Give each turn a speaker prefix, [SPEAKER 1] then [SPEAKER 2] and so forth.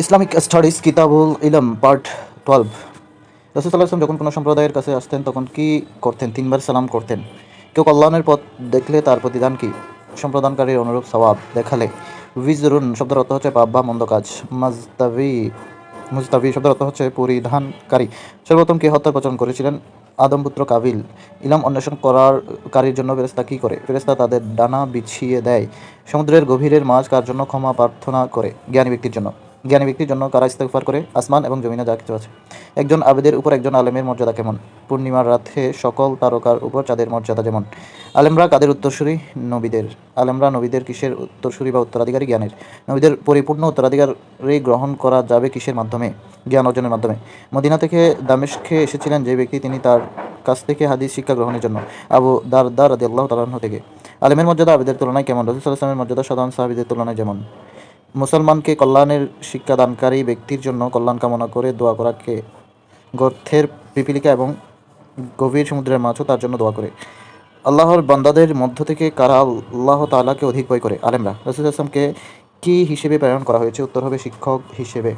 [SPEAKER 1] Islamic studies কিতাবুল ইলম part 12। রাসূল সাল্লাল্লাহু আলাইহি ওয়াসাল্লাম যখন কোনো সম্প্রদায়ের কাছে আসতেন তখন কি করতেন? তিনবার সালাম করতেন। কেউ কল্যাণের পথ দেখলে তার প্রতিদান কি? সম্প্রদানকারীর অনুরূপ সওয়াব দেখালে। উইজরুন শব্দের অর্থ হচ্ছে পাপ বা মন্দ কাজ। মুজতাবি শব্দের অর্থ হচ্ছে পরিধানকারী। সর্বপ্রথম কে হত্যার প্রচলন করেছিলেন? আদম পুত্র কাবিল। ইলম অন্বেষণ কারীর জন্য ফেরেশতা কি করে? ফেরেশতা তাদের ডানা বিছিয়ে দেয়। সমুদ্রের গভীরের মাছ কার জন্য ক্ষমা প্রার্থনা করে? জ্ঞানী ব্যক্তির জন্য। জ্ঞানী ব্যক্তির জন্য কারা ইস্তেগফার করে? আসমান এবং জমিনে যা কিছু আছে। একজন আবেদের উপর একজন আলেমের মর্যাদা কেমন? পূর্ণিমার রাতে সকল তারকার উপর চাঁদের মর্যাদা যেমন। আলেমরা কাদের উত্তরসূরি? নবীদের। আলেমরা নবীদের কিসের উত্তরসূরি বা উত্তরাধিকারী? জ্ঞানের। নবীদের পরিপূর্ণ উত্তরাধিকারী গ্রহণ করা যাবে কিসের মাধ্যমে? জ্ঞান অর্জনের মাধ্যমে। মদিনা থেকে দামেস্কে এসেছিলেন যে ব্যক্তি, তিনি তার কাছ থেকে হাদিস শিক্ষা গ্রহণের জন্য। আবু দারদা রাদিয়াল্লাহু তাআলা আনহু থেকে। আলেমের মর্যাদা আবেদের তুলনায় কেমন? রাসূল সাল্লাল্লাহু আলাইহি ওয়াসাল্লামের মর্যাদা সাধারণ সাহাবীদের তুলনায় যেমন। মুসলমানকে কল্যাণের শিক্ষা দানকারী ব্যক্তির জন্য কল্যাণ কামনা করে দোয়া করা কে? গর্তের পিপীলিকা এবং গভীর সমুদ্রের মাছও তার জন্য দোয়া করে। আল্লাহর বান্দাদের মধ্য থেকে কারা আল্লাহ তাআলাকে অধিক ভয় করে? আলেমরা। রাসূল সাল্লাল্লাহু আলাইহি ওয়াসাল্লামকে কি হিসেবে প্রেরণ করা হয়েছে? উত্তর হবে শিক্ষক হিসেবে।